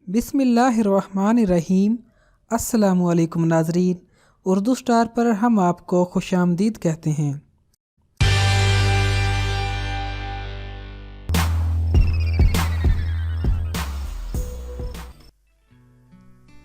बिस्मिल्लाहिर्रहमानिर्रहीम। अस्सलामुअलैकुम नाज़रीन, उर्दू स्टार पर हम आपको खुशामदीद कहते हैं।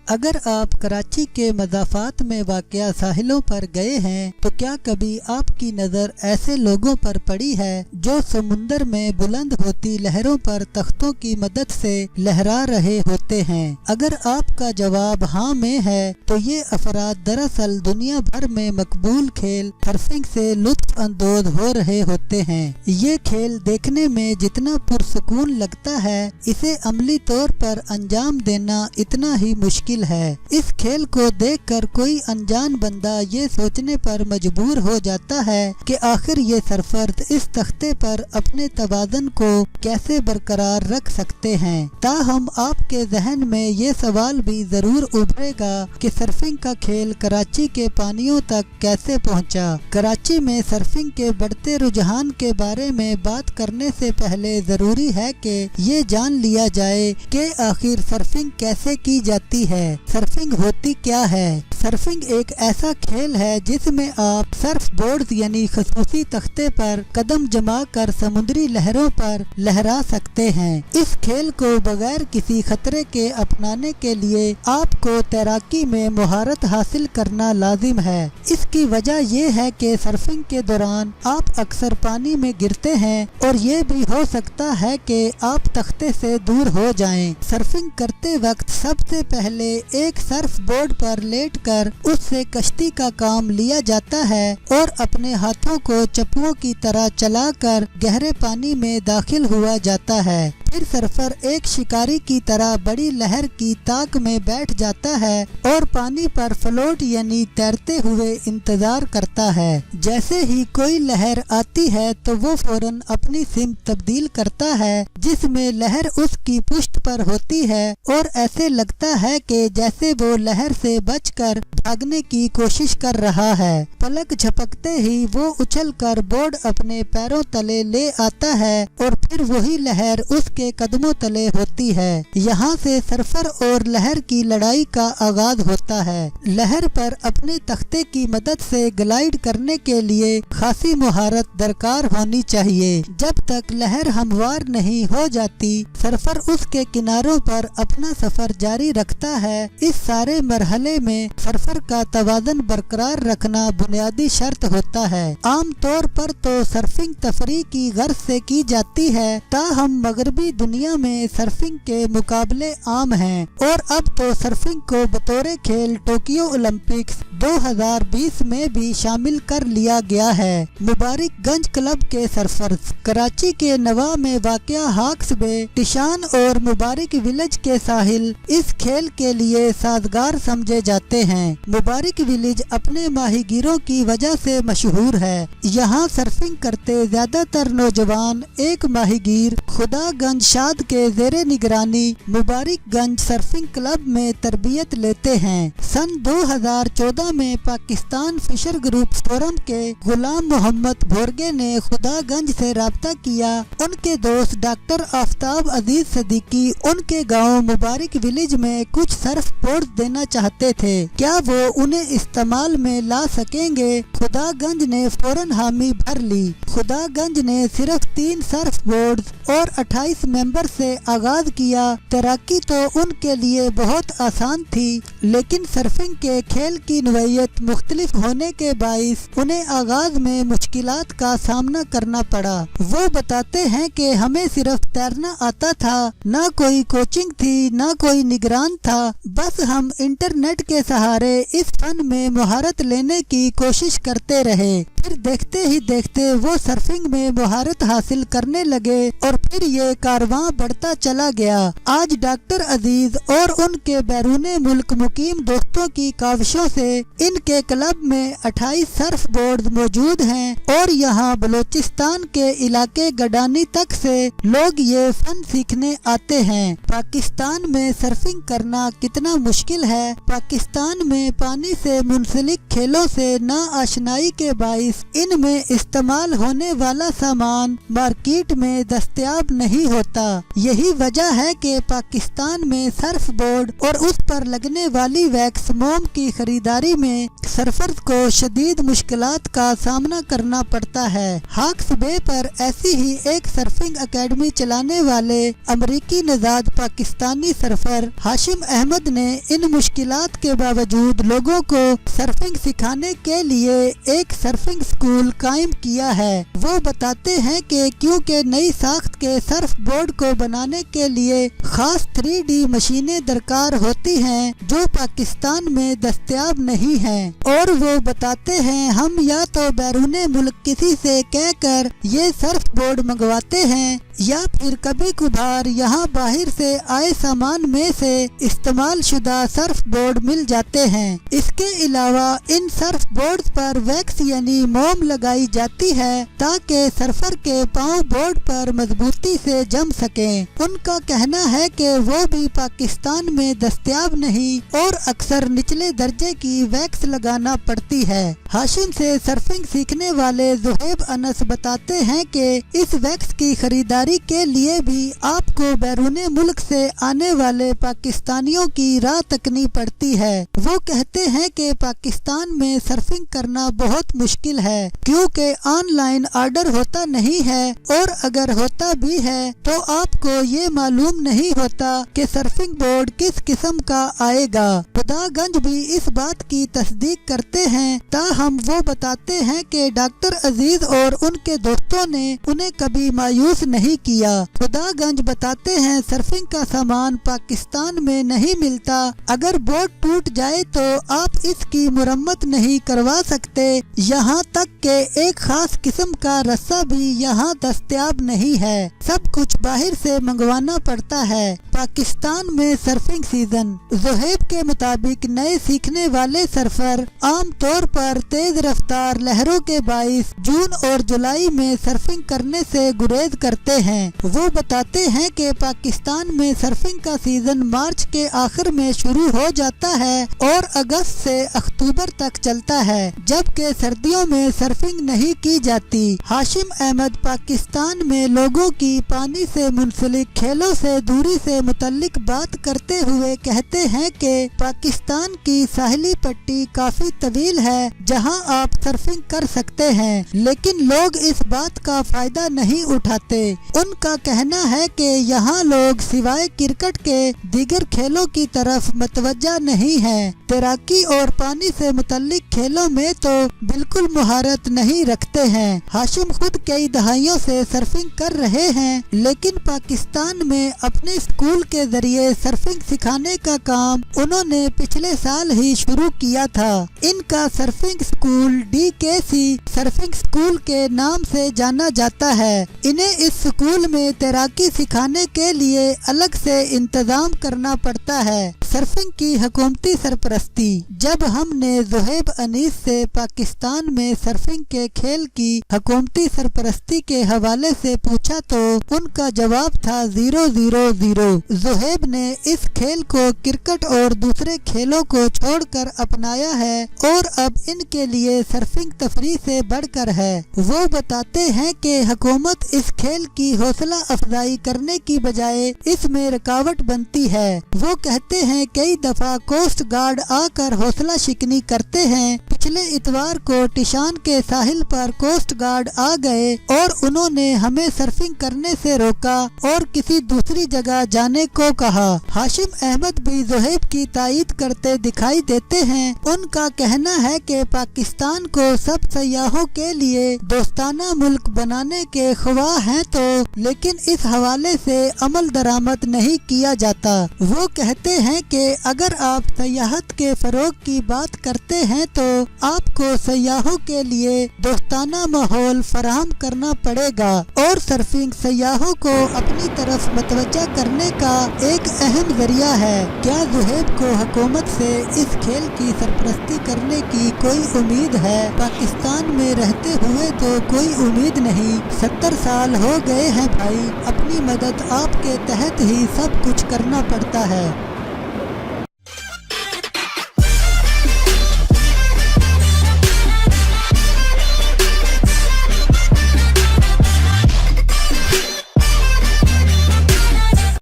अगर आप कराची के मज़ाफ़ात में वाक़या साहिलों पर गए हैं तो क्या कभी आपकी नज़र ऐसे लोगों पर पड़ी है जो समुंदर में बुलंद होती लहरों पर तख्तों की मदद से लहरा रहे होते हैं? अगर आपका जवाब हाँ में है तो ये अफराद दरअसल दुनिया भर में मकबूल खेल सर्फिंग से लुत्फ़ अंदोज़ हो रहे होते हैं। ये खेल देखने में जितना पुरसुकून लगता है, इसे अमली तौर पर अंजाम देना इतना ही मुश्किल है। इस खेल को देखकर कोई अनजान बंदा ये सोचने पर मजबूर हो जाता है कि आखिर ये सरफर्द इस तख्ते पर अपने तवाज़ुन को कैसे बरकरार रख सकते हैं। ताहम आपके जहन में ये सवाल भी जरूर उभरेगा कि सर्फिंग का खेल कराची के पानियों तक कैसे पहुंचा। कराची में सर्फिंग के बढ़ते रुझान के बारे में बात करने से पहले जरूरी है कि ये जान लिया जाए कि आखिर सर्फिंग कैसे की जाती है। सर्फिंग होती क्या है? सर्फिंग एक ऐसा खेल है जिसमें आप सर्फ बोर्ड यानी खसूसी तख्ते पर कदम जमा कर समुद्री लहरों पर लहरा सकते हैं। इस खेल को बगैर किसी खतरे के अपनाने के लिए आपको तैराकी में महारत हासिल करना लाजिम है। इसकी वजह यह है कि सर्फिंग के दौरान आप अक्सर पानी में गिरते हैं और ये भी हो सकता है कि आप तख्ते से दूर हो जाएं। सर्फिंग करते वक्त सबसे पहले एक सर्फ बोर्ड पर लेटकर उससे कश्ती का काम लिया जाता है और अपने हाथों को चप्पुओं की तरह चलाकर गहरे पानी में दाखिल हुआ जाता है। फिर सर्फर एक शिकारी की तरह बड़ी लहर की ताक में बैठ जाता है और पानी पर फ्लोट यानी तैरते हुए इंतजार करता है। जैसे ही कोई लहर आती है तो वो फौरन अपनी सिमत तब्दील करता है जिसमें लहर उसकी पुष्ट पर होती है और ऐसे लगता है कि जैसे वो लहर से बचकर भागने की कोशिश कर रहा है। पलक झपकते ही वो उछलकर बोर्ड अपने पैरों तले ले आता है और फिर वही लहर उसके कदमों तले होती है। यहाँ से सर्फर और लहर की लड़ाई का आगाज होता है। लहर पर अपने तख्ते की मदद से ग्लाइड करने के लिए खासी मुहारत दरकार होनी चाहिए। जब तक लहर हमवार नहीं हो जाती, सर्फर उसके किनारों पर अपना सफर जारी रखता है। इस सारे मरहले में सर्फर का तवाज़ुन बरकरार रखना बुनियादी शर्त होता है। आम तौर पर तो सर्फिंग तफरीह की गर्ज से की जाती है, ताहम मगरबी दुनिया में सर्फिंग के मुकाबले आम हैं और अब तो सर्फिंग को बतौर खेल टोक्यो ओलंपिक्स 2020 में भी शामिल कर लिया गया है। मुबारकगंज क्लब के सर्फर्स कराची के नवा में वाक़या हॉक्स बे, टिशान और मुबारक विलेज के साहिल इस खेल के लिए साजगार समझे जाते हैं। मुबारक विलेज अपने माहीगीरों की वजह से मशहूर है। यहाँ सर्फिंग करते ज्यादातर नौजवान एक माहीगीर खुदागंज शाद के जेरे निगरानी मुबारकगंज सर्फिंग क्लब में तरबियत लेते हैं। सन 2014 में पाकिस्तान फिशर ग्रुप फोरम के गुलाम मोहम्मद भोरगे ने खुदागंज से राब्ता किया। उनके दोस्त डॉक्टर आफ्ताब अजीज सदीकी उनके गांव मुबारक विलेज में कुछ सर्फ बोर्ड देना चाहते थे। क्या वो उन्हें इस्तेमाल में ला सकेंगे? खुदागंज ने फौरन हामी भर ली। खुदागंज ने सिर्फ 3 सर्फ बोर्ड और 28 मेंबर से आगाज किया। तैराकी तो उनके लिए बहुत आसान थी, लेकिन सर्फिंग के खेल की नौइयत मुख्तलिफ होने के बाइस उन्हें आगाज में मुश्किलात का सामना करना पड़ा। वो बताते हैं कि हमें सिर्फ तैरना आता था, ना कोई कोचिंग थी, ना कोई निगरान था। बस हम इंटरनेट के सहारे इस फन में महारत लेने की कोशिश करते रहे। फिर देखते ही देखते वो सर्फिंग में महारत हासिल करने लगे और फिर ये कारवां बढ़ता चला गया। आज डॉक्टर अजीज और उनके बैरूने मुल्क मुकीम दोस्तों की काविशों से इनके क्लब में 28 सर्फ बोर्ड मौजूद हैं और यहाँ बलोचिस्तान के इलाके गडानी तक से लोग ये फन सीखने आते हैं। पाकिस्तान में सर्फिंग करना कितना मुश्किल है। पाकिस्तान में पानी से मुंसलिक खेलों से ना आशनाई के बाइस डिवाइस, इनमें इस्तेमाल होने वाला सामान मार्केट में दस्तयाब नहीं होता। यही वजह है कि पाकिस्तान में सर्फ बोर्ड और उस पर लगने वाली वैक्स मोम की खरीदारी में सर्फर्स को शदीद मुश्किलात का सामना करना पड़ता है। हॉक्स बे पर ऐसी ही एक सर्फिंग एकेडमी चलाने वाले अमरीकी नजाद पाकिस्तानी सर्फर हाशिम अहमद ने इन मुश्किलात के बावजूद लोगों को सर्फिंग सिखाने के लिए एक सर्फिंग स्कूल कायम किया है। वो बताते हैं कि क्योंकि नई साख्त के सर्फ बोर्ड को बनाने के लिए खास 3D मशीनें दरकार होती हैं जो पाकिस्तान में दस्तयाब नहीं हैं, और वो बताते हैं हम या तो बैरूने मुल्क किसी से कहकर ये सर्फ बोर्ड मंगवाते हैं या फिर कभी कभार यहाँ बाहर से आए सामान में से इस्तेमाल शुदा सर्फ बोर्ड मिल जाते हैं। इसके अलावा इन सर्फ बोर्ड पर वैक्स यानी मोम लगाई जाती है ताकि सर्फर के पांव बोर्ड पर मजबूती से जम सके। उनका कहना है कि वो भी पाकिस्तान में दस्तयाब नहीं और अक्सर निचले दर्जे की वैक्स लगाना पड़ती है। हाशिम से सर्फिंग सीखने वाले ज़ुहैब अनस बताते हैं कि इस वैक्स की खरीदारी के लिए भी आपको बैरूने मुल्क से आने वाले पाकिस्तानियों की राह तकनी पड़ती है। वो कहते हैं कि पाकिस्तान में सर्फिंग करना बहुत मुश्किल है क्योंकि ऑनलाइन ऑर्डर होता नहीं है, और अगर होता भी है तो आपको ये मालूम नहीं होता कि सर्फिंग बोर्ड किस किस्म का आएगा। खुदागंज भी इस बात की तस्दीक करते हैं। ताहम वो बताते हैं कि डॉक्टर अजीज और उनके दोस्तों ने उन्हें कभी मायूस नहीं किया। खुदागंज बताते हैं सर्फिंग का सामान पाकिस्तान में नहीं मिलता। अगर बोट टूट जाए तो आप इसकी मुरम्मत नहीं करवा सकते। यहाँ तक के एक खास किस्म का रस्सा भी यहाँ दस्तयाब नहीं है। सब कुछ बाहर से मंगवाना पड़ता है। पाकिस्तान में सर्फिंग सीजन। ज़ुहैब के मुताबिक नए सीखने वाले सर्फर आम तौर पर तेज रफ्तार लहरों के बाइस जून और जुलाई में सर्फिंग करने से गुरेज करते हैं। वो बताते हैं कि पाकिस्तान में सर्फिंग का सीजन मार्च के आखिर में शुरू हो जाता है और अगस्त से अक्टूबर तक चलता है, जबकि सर्दियों में सर्फिंग नहीं की जाती। हाशिम अहमद पाकिस्तान में लोगों की पानी से मुंसलिक खेलों से दूरी से मुतल्लिक बात करते हुए कहते हैं कि पाकिस्तान की साहिली पट्टी काफी तवील है जहां आप सर्फिंग कर सकते हैं, लेकिन लोग इस बात का फायदा नहीं उठाते। उनका कहना है कि यहाँ लोग सिवाय क्रिकेट के दीगर खेलों की तरफ मतवज्जा नहीं है। तैराकी और पानी से मुतल्लिक खेलों में तो बिल्कुल मुहारत नहीं रखते हैं। हाशिम खुद कई दहाइयों से सर्फिंग कर रहे हैं, लेकिन पाकिस्तान में अपने स्कूल के जरिए सर्फिंग सिखाने का काम उन्होंने पिछले साल ही शुरू किया था। इनका surfing school DKC surfing school के नाम से जाना जाता है। इन्हें इस स्कूल में तैराकी सिखाने के लिए अलग से इंतजाम करना पड़ता है। सर्फिंग की हुकूमती सरपरस्ती। जब हमने ज़ुहैब अनीस से पाकिस्तान में सर्फिंग के खेल की हुकूमती सरपरस्ती के हवाले से पूछा तो उनका जवाब था 000। ज़ुहैब ने इस खेल को क्रिकेट और दूसरे खेलों को छोड़कर अपनाया है और अब इनके लिए सर्फिंग तफरीह से बढ़कर है। वो बताते हैं कि हुकूमत इस खेल की हौसला अफजाई करने की बजाय इसमें रुकावट बनती है। वो कहते हैं कई दफा कोस्ट गार्ड आकर हौसला शिकनी करते हैं। पिछले इतवार को टिशान के साहिल पर कोस्ट गार्ड आ गए और उन्होंने हमें सर्फिंग करने से रोका और किसी दूसरी जगह जाने को कहा। हाशिम अहमद भी ज़ुहैब की तायीद करते दिखाई देते हैं। उनका कहना है कि पाकिस्तान को सब सयाहों के लिए दोस्ताना मुल्क बनाने के ख्वाह हैं तो लेकिन इस हवाले से अमल दरामद नहीं किया जाता। वो कहते हैं कि अगर आप सयाहत के फरोग की बात करते हैं तो आपको सयाहों के लिए दोस्ताना माहौल फराहम करना पड़ेगा और सर्फिंग सयाहों को अपनी तरफ मतवज्जा करने का एक अहम जरिया है। क्या ज़ुहैब को हुकूमत से इस खेल की सरपरस्ती करने की कोई उम्मीद है? पाकिस्तान में रहते हुए तो कोई उम्मीद नहीं। 70 साल हो गए हैं भाई, अपनी मदद आपके तहत ही सब कुछ करना पड़ता है।